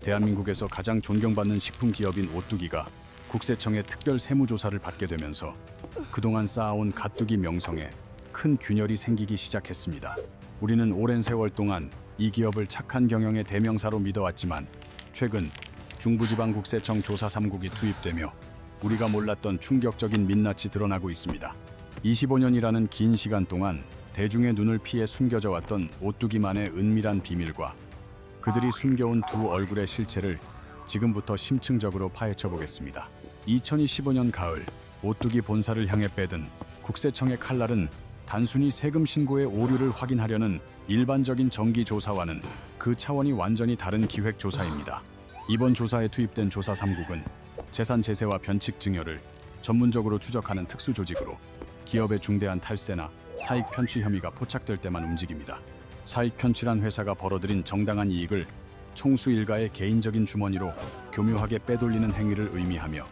대한민국에서 가장 존경받는 식품 기업인 오뚜기가 국세청의 특별 세무조사를 받게 되면서 그동안 쌓아온 가뚜기 명성에 큰 균열이 생기기 시작했습니다. 우리는 오랜 세월 동안 이 기업을 착한 경영의 대명사로 믿어왔지만 최근 중부지방국세청 조사 3국이 투입되며 우리가 몰랐던 충격적인 민낯이 드러나고 있습니다. 25년이라는 긴 시간 동안 대중의 눈을 피해 숨겨져 왔던 오뚜기만의 은밀한 비밀과 그들이 숨겨온 두 얼굴의 실체를 지금부터 심층적으로 파헤쳐 보겠습니다. 2025년 가을 오뚜기 본사를 향해 빼든 국세청의 칼날은 단순히 세금 신고의 오류를 확인하려는 일반적인 정기 조사와는 그 차원이 완전히 다른 기획 조사입니다. 이번 조사에 투입된 조사 3국은 재산 제세와 변칙 증여를 전문적으로 추적하는 특수 조직으로 기업의 중대한 탈세나 사익 편취 혐의가 포착될 때만 움직입니다. 사익 편취란 회사가 벌어들인 정당한 이익을 총수 일가의 개인적인 주머니로 교묘하게 빼돌리는 행위를 의미하며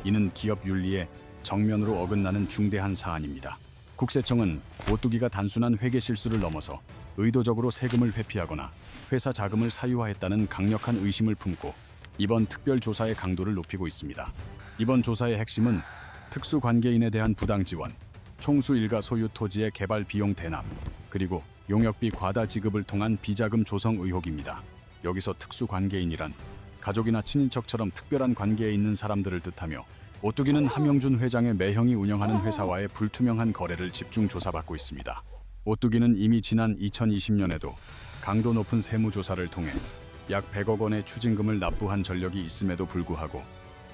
이는 기업 윤리에 정면으로 어긋나는 중대한 사안입니다. 국세청은 오뚜기가 단순한 회계 실수를 넘어서 의도적으로 세금을 회피하거나 회사 자금을 사유화했다는 강력한 의심을 품고 이번 특별 조사의 강도를 높이고 있습니다. 이번 조사의 핵심은 특수관계인에 대한 부당 지원, 총수 일가 소유 토지의 개발 비용 대납, 그리고 용역비 과다 지급을 통한 비자금 조성 의혹입니다. 여기서 특수관계인이란 가족이나 친인척처럼 특별한 관계에 있는 사람들을 뜻하며 오뚜기는 함영준 회장의 매형이 운영하는 회사와의 불투명한 거래를 집중 조사받고 있습니다. 오뚜기는 이미 지난 2020년에도 강도 높은 세무조사를 통해 약 100억 원의 추징금을 납부한 전력이 있음에도 불구하고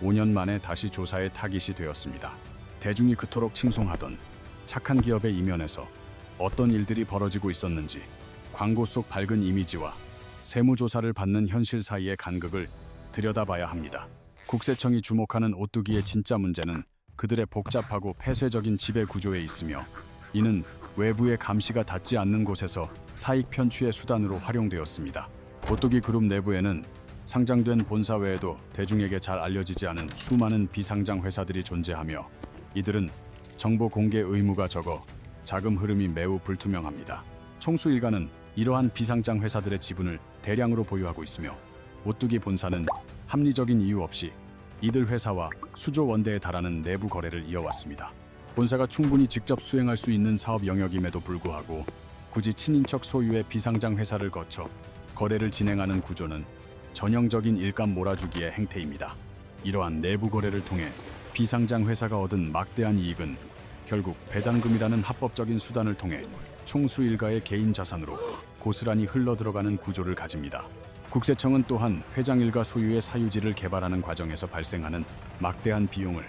5년 만에 다시 조사에 타깃이 되었습니다. 대중이 그토록 칭송하던 착한 기업의 이면에서 어떤 일들이 벌어지고 있었는지 광고 속 밝은 이미지와 세무조사를 받는 현실 사이의 간극을 들여다봐야 합니다. 국세청이 주목하는 오뚜기의 진짜 문제는 그들의 복잡하고 폐쇄적인 지배 구조에 있으며 이는 외부의 감시가 닿지 않는 곳에서 사익 편취의 수단으로 활용되었습니다. 오뚜기 그룹 내부에는 상장된 본사 외에도 대중에게 잘 알려지지 않은 수많은 비상장 회사들이 존재하며 이들은 정보 공개 의무가 적어 자금 흐름이 매우 불투명합니다. 총수 일가는 이러한 비상장 회사들의 지분을 대량으로 보유하고 있으며 오뚜기 본사는 합리적인 이유 없이 이들 회사와 수조 원대에 달하는 내부 거래를 이어왔습니다. 본사가 충분히 직접 수행할 수 있는 사업 영역임에도 불구하고 굳이 친인척 소유의 비상장 회사를 거쳐 거래를 진행하는 구조는 전형적인 일감 몰아주기의 행태입니다. 이러한 내부 거래를 통해 비상장 회사가 얻은 막대한 이익은 결국 배당금이라는 합법적인 수단을 통해 총수 일가의 개인 자산으로 고스란히 흘러들어가는 구조를 가집니다. 국세청은 또한 회장 일가 소유의 사유지를 개발하는 과정에서 발생하는 막대한 비용을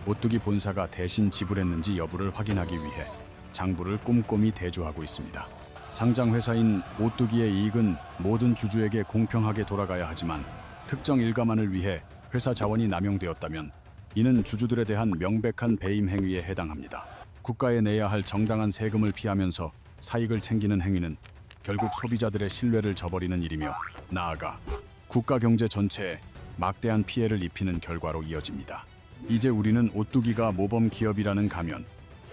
오뚜기 본사가 대신 지불했는지 여부를 확인하기 위해 장부를 꼼꼼히 대조하고 있습니다. 상장 회사인 오뚜기의 이익은 모든 주주에게 공평하게 돌아가야 하지만 특정 일가만을 위해 회사 자원이 남용되었다면 이는 주주들에 대한 명백한 배임 행위에 해당합니다. 국가에 내야 할 정당한 세금을 피하면서 사익을 챙기는 행위는 결국 소비자들의 신뢰를 저버리는 일이며 나아가 국가 경제 전체에 막대한 피해를 입히는 결과로 이어집니다. 이제 우리는 오뚜기가 모범 기업이라는 가면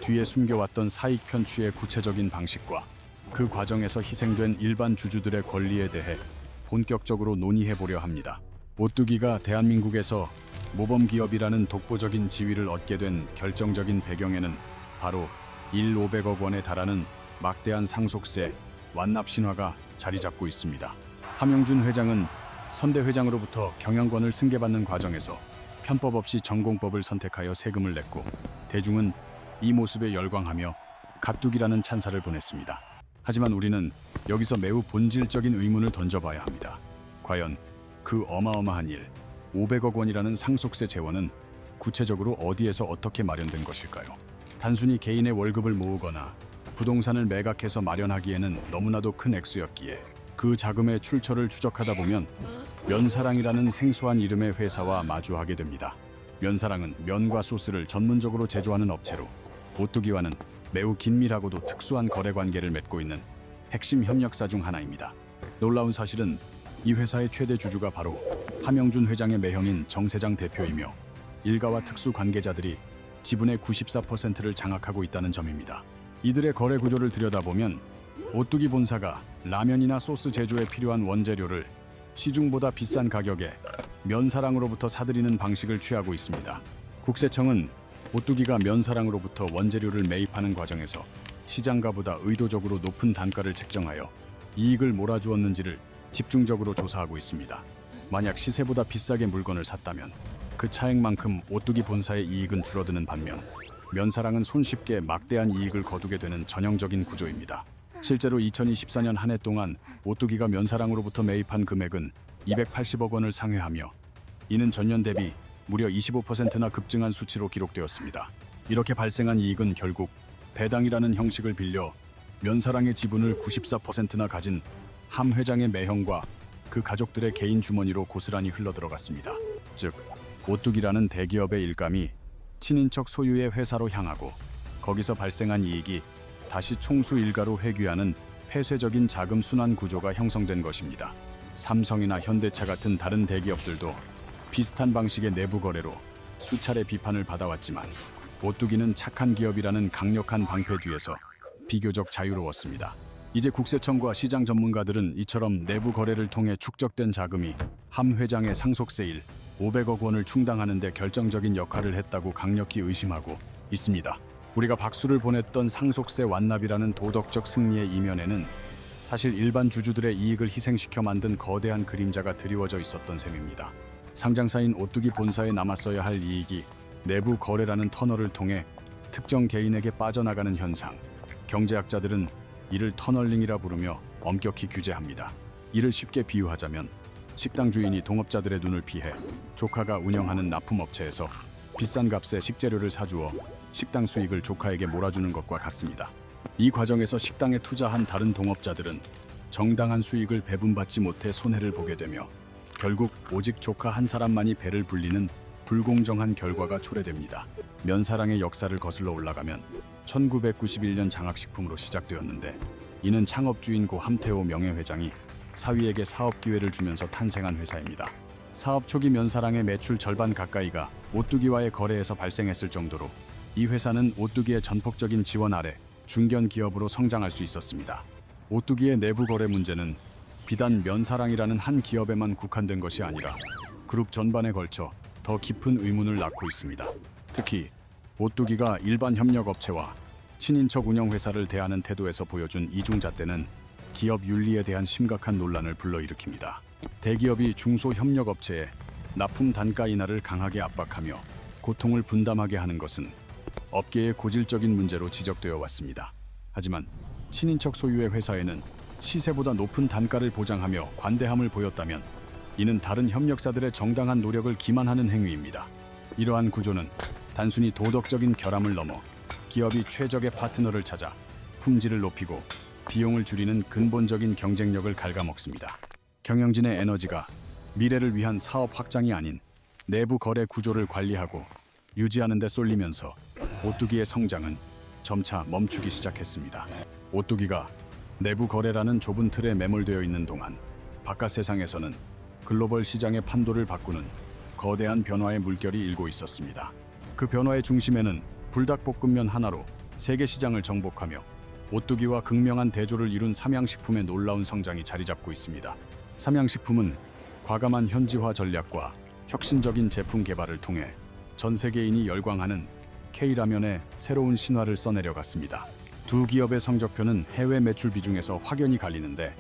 뒤에 숨겨왔던 사익 편취의 구체적인 방식과 그 과정에서 희생된 일반 주주들의 권리에 대해 본격적으로 논의해보려 합니다. 오뚜기가 대한민국에서 모범 기업이라는 독보적인 지위를 얻게 된 결정적인 배경에는 바로 500억 원에 달하는 막대한 상속세 완납 신화가 자리 잡고 있습니다. 함영준 회장은 선대 회장으로부터 경영권을 승계받는 과정에서 편법 없이 전공법을 선택하여 세금을 냈고 대중은 이 모습에 열광하며 가뚝이라는 찬사를 보냈습니다. 하지만 우리는 여기서 매우 본질적인 의문을 던져봐야 합니다. 과연 그 어마어마한 일, 500억 원이라는 상속세 재원은 구체적으로 어디에서 어떻게 마련된 것일까요? 단순히 개인의 월급을 모으거나 부동산을 매각해서 마련하기에는 너무나도 큰 액수였기에 그 자금의 출처를 추적하다 보면 면사랑이라는 생소한 이름의 회사와 마주하게 됩니다. 면사랑은 면과 소스를 전문적으로 제조하는 업체로 오뚜기와는 매우 긴밀하고도 특수한 거래 관계를 맺고 있는 핵심 협력사 중 하나입니다. 놀라운 사실은 이 회사의 최대 주주가 바로 함영준 회장의 매형인 정세장 대표이며 일가와 특수 관계자들이 지분의 94%를 장악하고 있다는 점입니다. 이들의 거래 구조를 들여다보면 오뚜기 본사가 라면이나 소스 제조에 필요한 원재료를 시중보다 비싼 가격에 면사랑으로부터 사들이는 방식을 취하고 있습니다. 국세청은 오뚜기가 면사랑으로부터 원재료를 매입하는 과정에서 시장가보다 의도적으로 높은 단가를 책정하여 이익을 몰아주었는지를 집중적으로 조사하고 있습니다. 만약 시세보다 비싸게 물건을 샀다면 그 차액만큼 오뚜기 본사의 이익은 줄어드는 반면 면사랑은 손쉽게 막대한 이익을 거두게 되는 전형적인 구조입니다. 실제로 2024년 한 해 동안 오뚜기가 면사랑으로부터 매입한 금액은 280억 원을 상회하며 이는 전년 대비 무려 25%나 급증한 수치로 기록되었습니다. 이렇게 발생한 이익은 결국 배당이라는 형식을 빌려 면사랑의 지분을 94%나 가진 함 회장의 매형과 그 가족들의 개인 주머니로 고스란히 흘러들어갔습니다. 즉, 오뚜기라는 대기업의 일감이 친인척 소유의 회사로 향하고 거기서 발생한 이익이 다시 총수 일가로 회귀하는 폐쇄적인 자금 순환 구조가 형성된 것입니다. 삼성이나 현대차 같은 다른 대기업들도 비슷한 방식의 내부 거래로 수차례 비판을 받아왔지만 오뚜기는 착한 기업이라는 강력한 방패 뒤에서 비교적 자유로웠습니다. 이제 국세청과 시장 전문가들은 이처럼 내부 거래를 통해 축적된 자금이 함 회장의 상속세일 500억 원을 충당하는 데 결정적인 역할을 했다고 강력히 의심하고 있습니다. 우리가 박수를 보냈던 상속세 완납이라는 도덕적 승리의 이면에는 사실 일반 주주들의 이익을 희생시켜 만든 거대한 그림자가 드리워져 있었던 셈입니다. 상장사인 오뚜기 본사에 남았어야 할 이익이 내부 거래라는 터널을 통해 특정 개인에게 빠져나가는 현상, 경제학자들은 이를 터널링이라 부르며 엄격히 규제합니다. 이를 쉽게 비유하자면 식당 주인이 동업자들의 눈을 피해 조카가 운영하는 납품업체에서 비싼 값에 식재료를 사주어 식당 수익을 조카에게 몰아주는 것과 같습니다. 이 과정에서 식당에 투자한 다른 동업자들은 정당한 수익을 배분받지 못해 손해를 보게 되며 결국 오직 조카 한 사람만이 배를 불리는 불공정한 결과가 초래됩니다. 면사랑의 역사를 거슬러 올라가면 1991년 장학식품으로 시작되었는데 이는 창업주인 고 함태호 명예회장이 사위에게 사업 기회를 주면서 탄생한 회사입니다. 사업 초기 면사랑의 매출 절반 가까이가 오뚜기와의 거래에서 발생했을 정도로 이 회사는 오뚜기의 전폭적인 지원 아래 중견 기업으로 성장할 수 있었습니다. 오뚜기의 내부 거래 문제는 비단 면사랑이라는 한 기업에만 국한된 것이 아니라 그룹 전반에 걸쳐 더 깊은 의문을 낳고 있습니다. 특히 오뚜기가 일반 협력업체와 친인척 운영회사를 대하는 태도에서 보여준 이중잣대는 기업 윤리에 대한 심각한 논란을 불러일으킵니다. 대기업이 중소협력업체에 납품 단가 인하를 강하게 압박하며 고통을 분담하게 하는 것은 업계의 고질적인 문제로 지적되어 왔습니다. 하지만 친인척 소유의 회사에는 시세보다 높은 단가를 보장하며 관대함을 보였다면 이는 다른 협력사들의 정당한 노력을 기만하는 행위입니다. 이러한 구조는 단순히 도덕적인 결함을 넘어 기업이 최적의 파트너를 찾아 품질을 높이고 비용을 줄이는 근본적인 경쟁력을 갉아먹습니다. 경영진의 에너지가 미래를 위한 사업 확장이 아닌 내부 거래 구조를 관리하고 유지하는 데 쏠리면서 오뚜기의 성장은 점차 멈추기 시작했습니다. 오뚜기가 내부 거래라는 좁은 틀에 매몰되어 있는 동안 바깥 세상에서는 글로벌 시장의 판도를 바꾸는 거대한 변화의 물결이 일고 있었습니다. 그 변화의 중심에는 불닭볶음면 하나로 세계 시장을 정복하며 오뚜기와 극명한 대조를 이룬 삼양식품의 놀라운 성장이 자리 잡고 있습니다. 삼양식품은 과감한 현지화 전략과 혁신적인 제품 개발을 통해 전 세계인이 열광하는 K라면의 새로운 신화를 써내려갔습니다. 두 기업의 성적표는 해외 매출 비중에서 확연히 갈리는데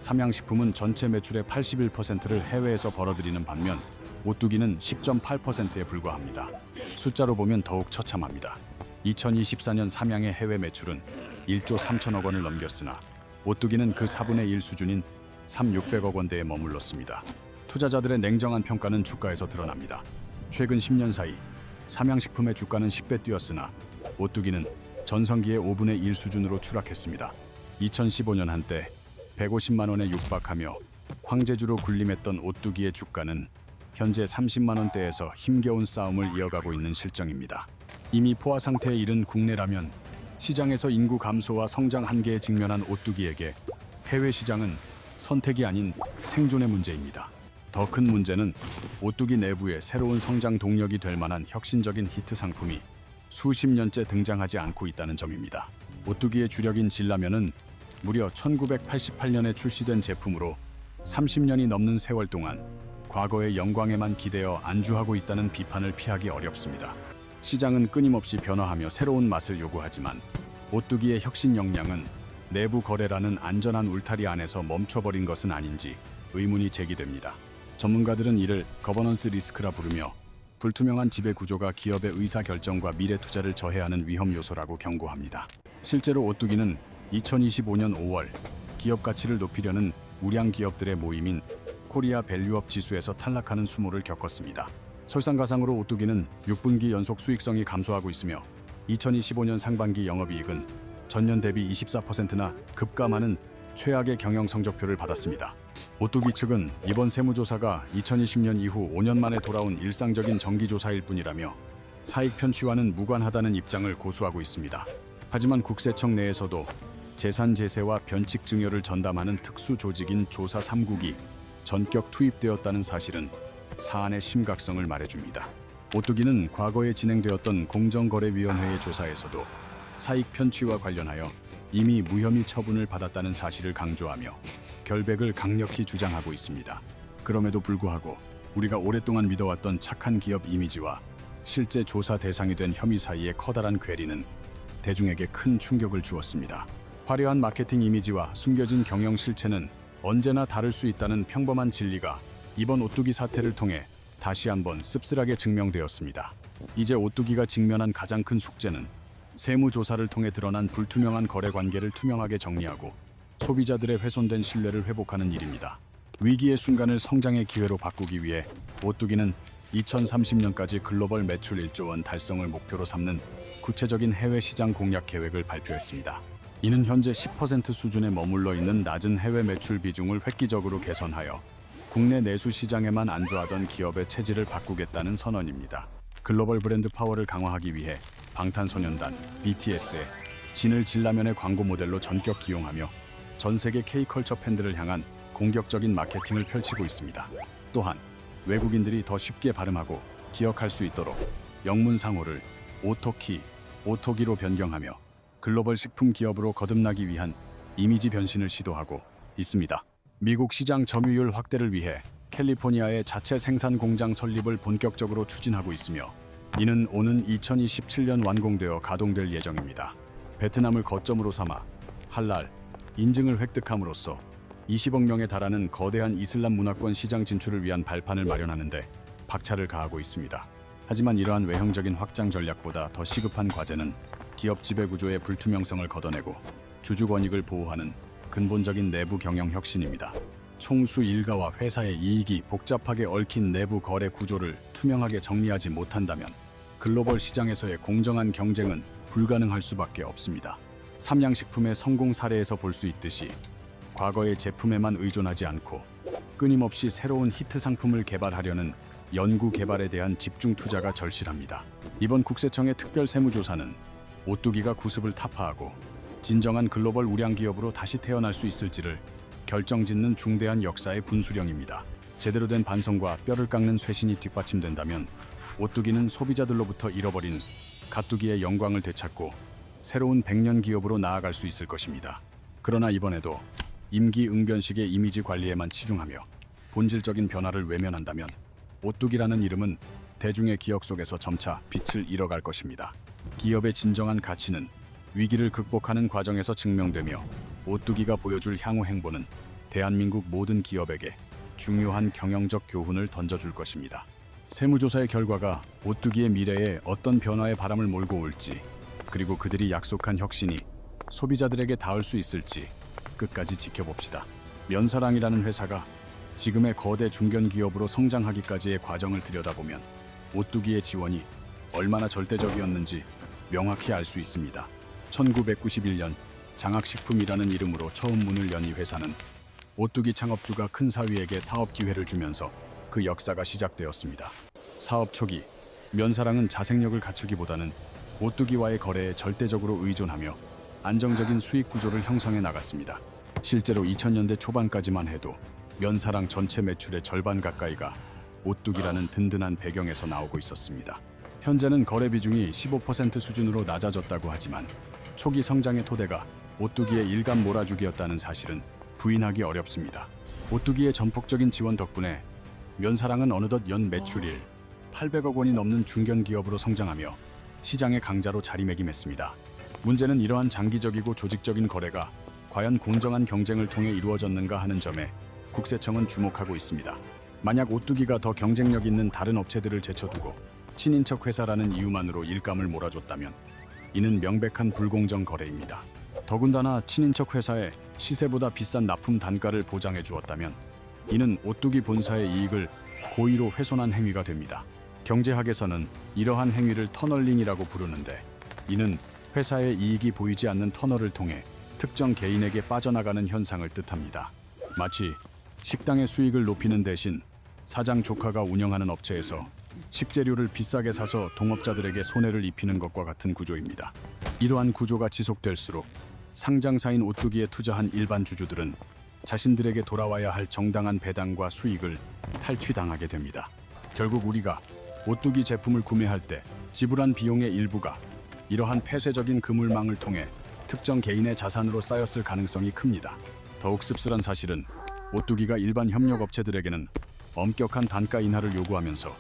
삼양식품은 전체 매출의 81%를 해외에서 벌어들이는 반면 오뚜기는 10.8%에 불과합니다. 숫자로 보면 더욱 처참합니다. 2024년 삼양의 해외 매출은 1조 3천억 원을 넘겼으나 오뚜기는 그 4분의 1 수준인 3,600억 원대에 머물렀습니다. 투자자들의 냉정한 평가는 주가에서 드러납니다. 최근 10년 사이 삼양식품의 주가는 10배 뛰었으나 오뚜기는 전성기의 5분의 1 수준으로 추락했습니다. 2015년 한때 150만 원에 육박하며 황제주로 군림했던 오뚜기의 주가는 현재 30만 원대에서 힘겨운 싸움을 이어가고 있는 실정입니다. 이미 포화 상태에 이른 국내 라면 시장에서 인구 감소와 성장 한계에 직면한 오뚜기에게 해외 시장은 선택이 아닌 생존의 문제입니다. 더 큰 문제는 오뚜기 내부의 새로운 성장 동력이 될 만한 혁신적인 히트 상품이 수십 년째 등장하지 않고 있다는 점입니다. 오뚜기의 주력인 진라면은 무려 1988년에 출시된 제품으로 30년이 넘는 세월 동안 과거의 영광에만 기대어 안주하고 있다는 비판을 피하기 어렵습니다. 시장은 끊임없이 변화하며 새로운 맛을 요구하지만 오뚜기의 혁신 역량은 내부 거래라는 안전한 울타리 안에서 멈춰버린 것은 아닌지 의문이 제기됩니다. 전문가들은 이를 거버넌스 리스크라 부르며 불투명한 지배 구조가 기업의 의사결정과 미래 투자를 저해하는 위험 요소라고 경고합니다. 실제로 오뚜기는 2025년 5월 기업 가치를 높이려는 우량 기업들의 모임인 코리아 밸류업 지수에서 탈락하는 수모를 겪었습니다. 설상가상으로 오뚜기는 6분기 연속 수익성이 감소하고 있으며 2025년 상반기 영업이익은 전년 대비 24%나 급감하는 최악의 경영 성적표를 받았습니다. 오뚜기 측은 이번 세무조사가 2020년 이후 5년 만에 돌아온 일상적인 정기조사일 뿐이라며 사익 편취와는 무관하다는 입장을 고수하고 있습니다. 하지만 국세청 내에서도 재산 제세와 변칙 증여를 전담하는 특수 조직인 조사 3국이 전격 투입되었다는 사실은 사안의 심각성을 말해줍니다. 오뚜기는 과거에 진행되었던 공정거래위원회의 조사에서도 사익 편취와 관련하여 이미 무혐의 처분을 받았다는 사실을 강조하며 결백을 강력히 주장하고 있습니다. 그럼에도 불구하고 우리가 오랫동안 믿어왔던 착한 기업 이미지와 실제 조사 대상이 된 혐의 사이의 커다란 괴리는 대중에게 큰 충격을 주었습니다. 화려한 마케팅 이미지와 숨겨진 경영 실체는 언제나 다를 수 있다는 평범한 진리가 이번 오뚜기 사태를 통해 다시 한번 씁쓸하게 증명되었습니다. 이제 오뚜기가 직면한 가장 큰 숙제는 세무조사를 통해 드러난 불투명한 거래 관계를 투명하게 정리하고 소비자들의 훼손된 신뢰를 회복하는 일입니다. 위기의 순간을 성장의 기회로 바꾸기 위해 오뚜기는 2030년까지 글로벌 매출 1조 원 달성을 목표로 삼는 구체적인 해외 시장 공략 계획을 발표했습니다. 이는 현재 10% 수준에 머물러 있는 낮은 해외 매출 비중을 획기적으로 개선하여 국내 내수 시장에만 안주하던 기업의 체질을 바꾸겠다는 선언입니다. 글로벌 브랜드 파워를 강화하기 위해 방탄소년단, BTS의 진을 진라면의 광고 모델로 전격 기용하며 전 세계 K컬처 팬들을 향한 공격적인 마케팅을 펼치고 있습니다. 또한 외국인들이 더 쉽게 발음하고 기억할 수 있도록 영문상호를 오토기로 변경하며 글로벌 식품 기업으로 거듭나기 위한 이미지 변신을 시도하고 있습니다. 미국 시장 점유율 확대를 위해 캘리포니아의 자체 생산 공장 설립을 본격적으로 추진하고 있으며 이는 오는 2027년 완공되어 가동될 예정입니다. 베트남을 거점으로 삼아 할랄 인증을 획득함으로써 20억 명에 달하는 거대한 이슬람 문화권 시장 진출을 위한 발판을 마련하는데 박차를 가하고 있습니다. 하지만 이러한 외형적인 확장 전략보다 더 시급한 과제는 기업 지배 구조의 불투명성을 걷어내고 주주 권익을 보호하는 근본적인 내부 경영 혁신입니다. 총수 일가와 회사의 이익이 복잡하게 얽힌 내부 거래 구조를 투명하게 정리하지 못한다면 글로벌 시장에서의 공정한 경쟁은 불가능할 수밖에 없습니다. 삼양식품의 성공 사례에서 볼 수 있듯이 과거의 제품에만 의존하지 않고 끊임없이 새로운 히트 상품을 개발하려는 연구 개발에 대한 집중 투자가 절실합니다. 이번 국세청의 특별 세무조사는 오뚜기가 구습을 타파하고 진정한 글로벌 우량 기업으로 다시 태어날 수 있을지를 결정짓는 중대한 역사의 분수령입니다. 제대로 된 반성과 뼈를 깎는 쇄신이 뒷받침된다면 오뚜기는 소비자들로부터 잃어버린 갓두기의 영광을 되찾고 새로운 100년 기업으로 나아갈 수 있을 것입니다. 그러나 이번에도 임기응변식의 이미지 관리에만 치중하며 본질적인 변화를 외면한다면 오뚜기라는 이름은 대중의 기억 속에서 점차 빛을 잃어갈 것입니다. 기업의 진정한 가치는 위기를 극복하는 과정에서 증명되며 오뚜기가 보여줄 향후 행보는 대한민국 모든 기업에게 중요한 경영적 교훈을 던져줄 것입니다. 세무조사의 결과가 오뚜기의 미래에 어떤 변화의 바람을 몰고 올지, 그리고 그들이 약속한 혁신이 소비자들에게 닿을 수 있을지 끝까지 지켜봅시다. 면사랑이라는 회사가 지금의 거대 중견기업으로 성장하기까지의 과정을 들여다보면 오뚜기의 지원이 얼마나 절대적이었는지 명확히 알 수 있습니다. 1991년 장학식품이라는 이름으로 처음 문을 연 이 회사는 오뚜기 창업주가 큰 사위에게 사업 기회를 주면서 그 역사가 시작되었습니다. 사업 초기 면사랑은 자생력을 갖추기보다는 오뚜기와의 거래에 절대적으로 의존하며 안정적인 수익 구조를 형성해 나갔습니다. 실제로 2000년대 초반까지만 해도 면사랑 전체 매출의 절반 가까이가 오뚜기라는 든든한 배경에서 나오고 있었습니다. 현재는 거래 비중이 15% 수준으로 낮아졌다고 하지만 초기 성장의 토대가 오뚜기의 일감 몰아주기였다는 사실은 부인하기 어렵습니다. 오뚜기의 전폭적인 지원 덕분에 면사랑은 어느덧 연 매출일 800억 원이 넘는 중견기업으로 성장하며 시장의 강자로 자리매김했습니다. 문제는 이러한 장기적이고 조직적인 거래가 과연 공정한 경쟁을 통해 이루어졌는가 하는 점에 국세청은 주목하고 있습니다. 만약 오뚜기가 더 경쟁력 있는 다른 업체들을 제쳐두고 친인척 회사라는 이유만으로 일감을 몰아줬다면 이는 명백한 불공정 거래입니다. 더군다나 친인척 회사에 시세보다 비싼 납품 단가를 보장해 주었다면 이는 오뚜기 본사의 이익을 고의로 훼손한 행위가 됩니다. 경제학에서는 이러한 행위를 터널링이라고 부르는데 이는 회사의 이익이 보이지 않는 터널을 통해 특정 개인에게 빠져나가는 현상을 뜻합니다. 마치 식당의 수익을 높이는 대신 사장 조카가 운영하는 업체에서 식재료를 비싸게 사서 동업자들에게 손해를 입히는 것과 같은 구조입니다. 이러한 구조가 지속될수록 상장사인 오뚜기에 투자한 일반 주주들은 자신들에게 돌아와야 할 정당한 배당과 수익을 탈취당하게 됩니다. 결국 우리가 오뚜기 제품을 구매할 때 지불한 비용의 일부가 이러한 폐쇄적인 그물망을 통해 특정 개인의 자산으로 쌓였을 가능성이 큽니다. 더욱 씁쓸한 사실은 오뚜기가 일반 협력업체들에게는 엄격한 단가 인하를 요구하면서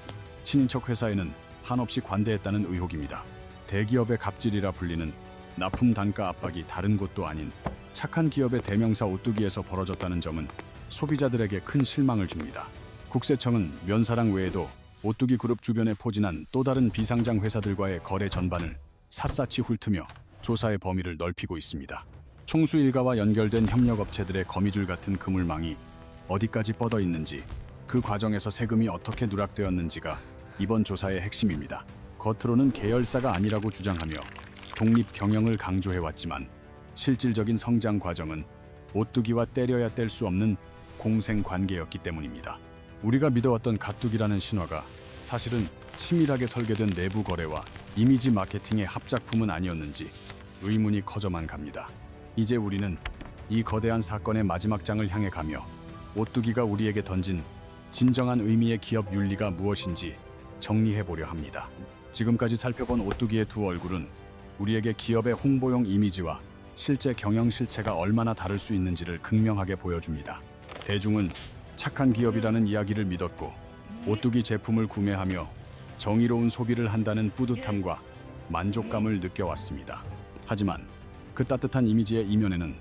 친인척 회사에는 한없이 관대했다는 의혹입니다. 대기업의 갑질이라 불리는 납품 단가 압박이 다른 곳도 아닌 착한 기업의 대명사 오뚜기에서 벌어졌다는 점은 소비자들에게 큰 실망을 줍니다. 국세청은 면사랑 외에도 오뚜기 그룹 주변에 포진한 또 다른 비상장 회사들과의 거래 전반을 샅샅이 훑으며 조사의 범위를 넓히고 있습니다. 총수 일가와 연결된 협력업체들의 거미줄 같은 그물망이 어디까지 뻗어 있는지, 그 과정에서 세금이 어떻게 누락되었는지가 이번 조사의 핵심입니다. 겉으로는 계열사가 아니라고 주장하며 독립 경영을 강조해왔지만 실질적인 성장 과정은 오뚜기와 때려야 뗄 수 없는 공생 관계였기 때문입니다. 우리가 믿어왔던 가뚝이라는 신화가 사실은 치밀하게 설계된 내부 거래와 이미지 마케팅의 합작품은 아니었는지 의문이 커져만 갑니다. 이제 우리는 이 거대한 사건의 마지막 장을 향해 가며 오뚜기가 우리에게 던진 진정한 의미의 기업 윤리가 무엇인지 정리해보려 합니다. 지금까지 살펴본 오뚜기의 두 얼굴은 우리에게 기업의 홍보용 이미지와 실제 경영 실체가 얼마나 다를 수 있는지를 극명하게 보여줍니다. 대중은 착한 기업이라는 이야기를 믿었고 오뚜기 제품을 구매하며 정의로운 소비를 한다는 뿌듯함과 만족감을 느껴왔습니다. 하지만 그 따뜻한 이미지의 이면에는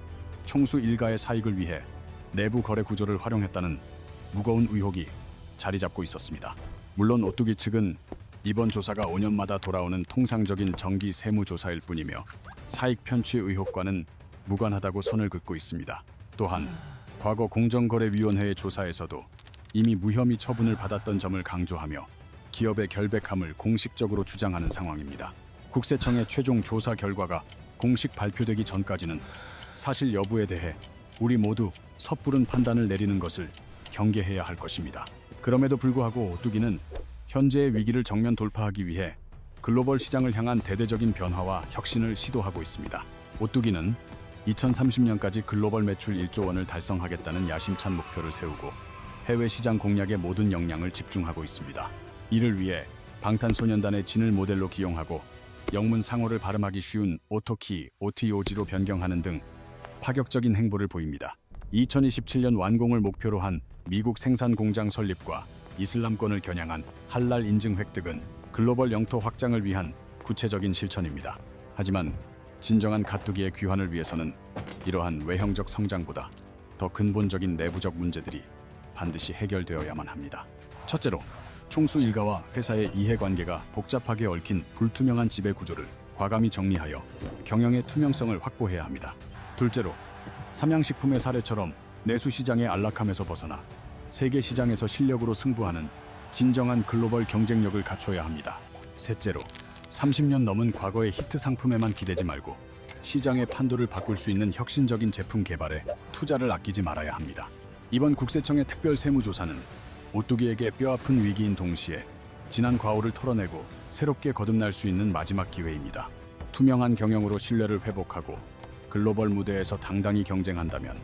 총수 일가의 사익을 위해 내부 거래 구조를 활용했다는 무거운 의혹이 자리 잡고 있었습니다. 물론 오뚜기 측은 이번 조사가 5년마다 돌아오는 통상적인 정기 세무조사일 뿐이며 사익 편취 의혹과는 무관하다고 선을 긋고 있습니다. 또한 과거 공정거래위원회의 조사에서도 이미 무혐의 처분을 받았던 점을 강조하며 기업의 결백함을 공식적으로 주장하는 상황입니다. 국세청의 최종 조사 결과가 공식 발표되기 전까지는 사실 여부에 대해 우리 모두 섣부른 판단을 내리는 것을 경계해야 할 것입니다. 그럼에도 불구하고 오뚜기는 현재의 위기를 정면 돌파하기 위해 글로벌 시장을 향한 대대적인 변화와 혁신을 시도하고 있습니다. 오뚜기는 2030년까지 글로벌 매출 1조 원을 달성하겠다는 야심찬 목표를 세우고 해외 시장 공략에 모든 역량을 집중하고 있습니다. 이를 위해 방탄소년단의 진을 모델로 기용하고 영문 상호를 발음하기 쉬운 오토키, OTOG로 변경하는 등 파격적인 행보를 보입니다. 2027년 완공을 목표로 한 미국 생산 공장 설립과 이슬람권을 겨냥한 할랄 인증 획득은 글로벌 영토 확장을 위한 구체적인 실천입니다. 하지만 진정한 가뚜기의 귀환을 위해서는 이러한 외형적 성장보다 더 근본적인 내부적 문제들이 반드시 해결되어야만 합니다. 첫째로, 총수 일가와 회사의 이해관계가 복잡하게 얽힌 불투명한 지배 구조를 과감히 정리하여 경영의 투명성을 확보해야 합니다. 둘째로, 삼양식품의 사례처럼 내수 시장의 안락함에서 벗어나 세계 시장에서 실력으로 승부하는 진정한 글로벌 경쟁력을 갖춰야 합니다. 셋째로, 30년 넘은 과거의 히트 상품에만 기대지 말고 시장의 판도를 바꿀 수 있는 혁신적인 제품 개발에 투자를 아끼지 말아야 합니다. 이번 국세청의 특별 세무조사는 오뚜기에게 뼈아픈 위기인 동시에 지난 과오를 털어내고 새롭게 거듭날 수 있는 마지막 기회입니다. 투명한 경영으로 신뢰를 회복하고 글로벌 무대에서 당당히 경쟁한다면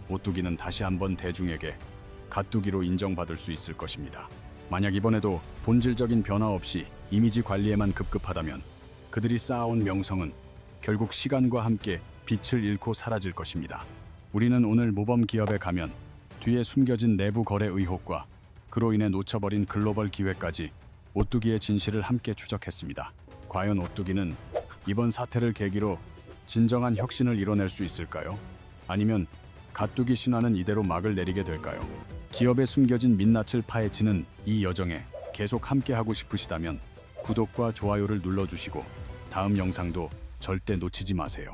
오뚜기는 다시 한번 대중에게 가뚜기로 인정받을 수 있을 것입니다. 만약 이번에도 본질적인 변화 없이 이미지 관리에만 급급하다면 그들이 쌓아온 명성은 결국 시간과 함께 빛을 잃고 사라질 것입니다. 우리는 오늘 모범 기업에 가면 뒤에 숨겨진 내부 거래 의혹과 그로 인해 놓쳐버린 글로벌 기회까지 오뚜기의 진실을 함께 추적했습니다. 과연 오뚜기는 이번 사태를 계기로 진정한 혁신을 이뤄낼 수 있을까요? 아니면 가뚜기 신화는 이대로 막을 내리게 될까요? 기업에 숨겨진 민낯을 파헤치는 이 여정에 계속 함께하고 싶으시다면 구독과 좋아요를 눌러주시고 다음 영상도 절대 놓치지 마세요.